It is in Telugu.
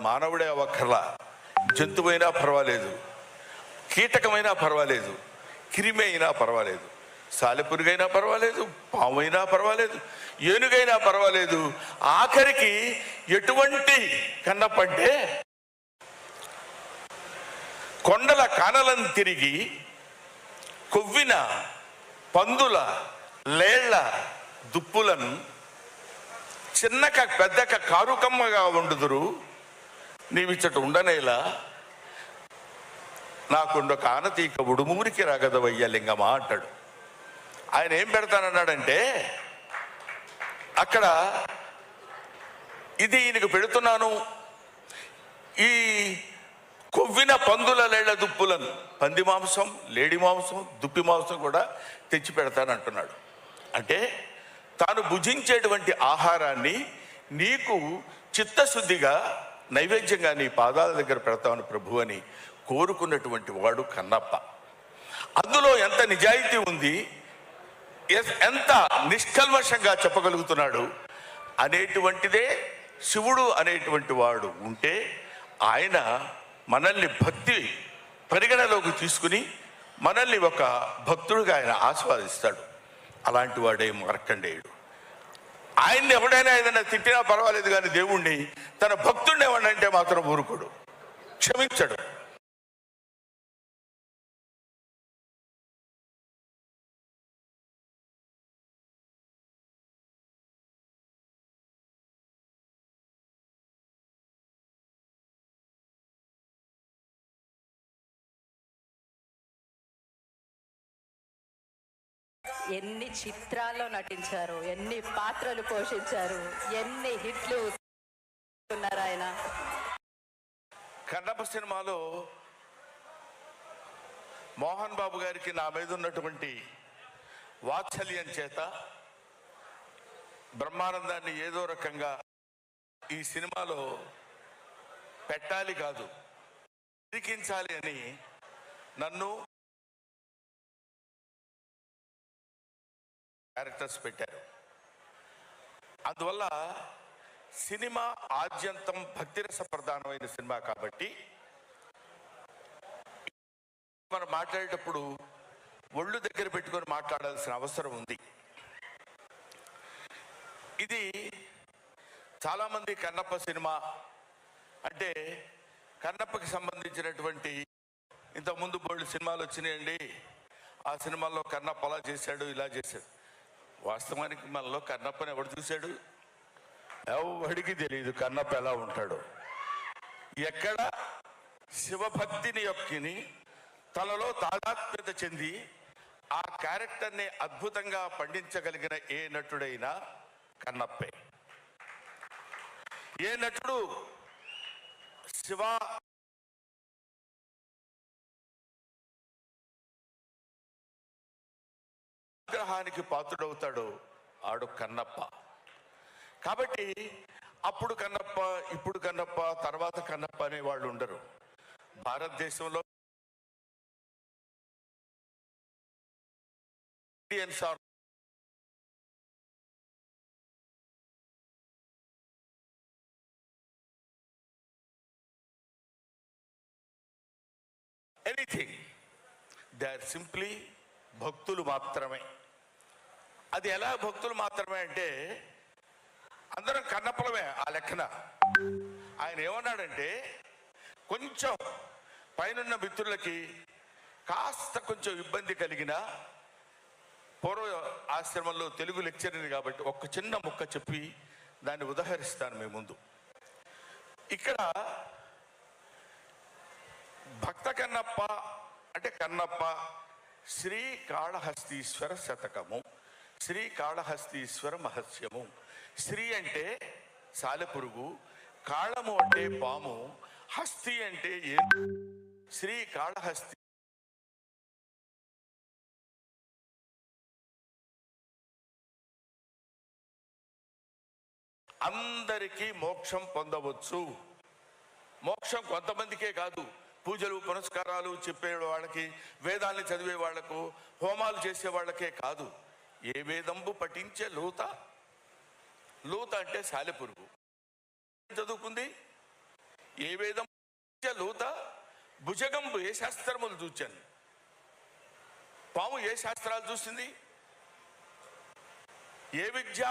మానవుడే అవ్వక్కర్లా, జంతువైనా పర్వాలేదు, కీటకమైనా పర్వాలేదు, క్రిమి అయినా పర్వాలేదు, సాలెపురుగైనా పర్వాలేదు, పాము అయినా పర్వాలేదు, ఏనుగైనా పర్వాలేదు, ఆఖరికి ఎటువంటి కన్నపంటే కొండల కానలను తిరిగి కొవ్విన పందుల లేళ్ల దుప్పులను చిన్నక పెద్దక కారుకమ్మగా ఉండుదురు, నీవిచ్చట ఉండనేలా నాకుండొక ఆనతీక ఉడుమూరికి రాగదవయ్య లింగమా అంటాడు. ఆయన ఏం పెడతానన్నాడంటే, అక్కడ ఇది ఈయనకు పెడుతున్నాను, ఈ కొవ్విన పందుల లేళ్ల దుప్పులను, పంది మాంసం, లేడి మాంసం, దుప్పి మాంసం కూడా తెచ్చి పెడతానంటున్నాడు. అంటే తాను భుజించేటువంటి ఆహారాన్ని నీకు చిత్తశుద్ధిగా నైవేద్యంగా నీ పాదాల దగ్గర పెడతాను ప్రభు అని కోరుకున్నటువంటి వాడు కన్నప్ప. అందులో ఎంత నిజాయితీ ఉంది, ఎంత నిష్కల్మషంగా చెప్పగలుగుతున్నాడు అనేటువంటిదే శివుడు అనేటువంటి వాడు ఉంటే ఆయన మనల్ని భక్తి పరిగణలోకి తీసుకుని మనల్ని ఒక భక్తుడిగా ఆయన ఆస్వాదిస్తాడు. అలాంటి వాడే మార్కండేయుడు. ఆయన్ని ఎవడైనా ఏదైనా తిట్టినా పర్వాలేదు, కానీ దేవుణ్ణి తన భక్తుడిని ఎవడంటే మాత్రం ఊరుకోడు, క్షమించడు. ఎన్ని చిత్రాల్లో నటించారు, ఎన్ని పాత్రలు పోషించారు, ఎన్ని హిట్లు ఉన్నారు ఆయన. కన్నప్ప సినిమాలో మోహన్ బాబు గారికి నా మీద ఉన్నటువంటి వాత్సల్యం చేత బ్రహ్మానందాన్ని ఏదో రకంగా ఈ సినిమాలో పెట్టాలి కాదు, ఇరికించాలి అని నన్ను క్యారెక్టర్స్ పెట్టారు. అందువల్ల సినిమా ఆద్యంతం భక్తిరస ప్రధానమైన సినిమా కాబట్టి మనం మాట్లాడేటప్పుడు ఒళ్ళు దగ్గర పెట్టుకొని మాట్లాడాల్సిన అవసరం ఉంది. ఇది చాలామంది కన్నప్ప సినిమా అంటే కన్నప్పకి సంబంధించినటువంటి ఇంతకుముందు బోల్డ్ సినిమాలు వచ్చినాయండి, ఆ సినిమాల్లో కన్నప్ప అలా చేశాడు, ఇలా చేశాడు. వాస్తవానికి మనలో కన్నప్పని ఎవడు చూశాడు? ఎవడికి తెలియదు కన్నప్ప ఎలా ఉంటాడు. ఎక్కడ శివభక్తిని యొక్కిని తనలో తాదాత్మ్యత చెంది ఆ క్యారెక్టర్ని అద్భుతంగా పండించగలిగిన ఏ నటుడైనా కన్నప్పే. ఏ నటుడు శివ గ్రహానికి పాత్రుడవుతాడు ఆడు కన్నప్ప. కాబట్టి అప్పుడు కన్నప్ప, ఇప్పుడు కన్నప్ప, తర్వాత కన్నప్ప అనే వాళ్ళు ఉండరు. భారతదేశంలో ఎనీథింగ్, దే ఆర్ సింప్లీ భక్తులు మాత్రమే. అది ఎలా భక్తులు మాత్రమే అంటే అందరం కన్నప్పలమే ఆ లెక్కన. ఆయన ఏమన్నాడంటే, కొంచెం పైనున్న మిత్రులకి కాస్త కొంచెం ఇబ్బంది కలిగిన, పూర్వ ఆశ్రమంలో తెలుగు లెక్చరర్ కాబట్టి ఒక చిన్న ముక్క చెప్పి దాన్ని ఉదహరిస్తాను మీ ముందు. ఇక్కడ భక్త కన్నప్ప అంటే కన్నప్ప శ్రీకాళహస్తీశ్వర శతకము, శ్రీకాళహస్తీశ్వర మహత్యము. శ్రీ అంటే సాలెపురుగు, కాళము అంటే పాము, హస్తి అంటే శ్రీకాళహస్తి అందరికీ మోక్షం పొందవచ్చు. మోక్షం కొంతమందికే కాదు, పూజలు పునస్కారాలు చెప్పే వాళ్ళకి, వేదాల్ని చదివే వాళ్లకు, హోమాలు చేసే వాళ్ళకే కాదు. ఏ వేదంబు పఠించే లూత, లూత అంటే సాలెపురుగు చదువుకుంది, ఏ వేదం లోత భుజగంబు ఏ శాస్త్రములు చూచాను. పాము ఏ శాస్త్రాలు చూసింది? ఏ విద్యా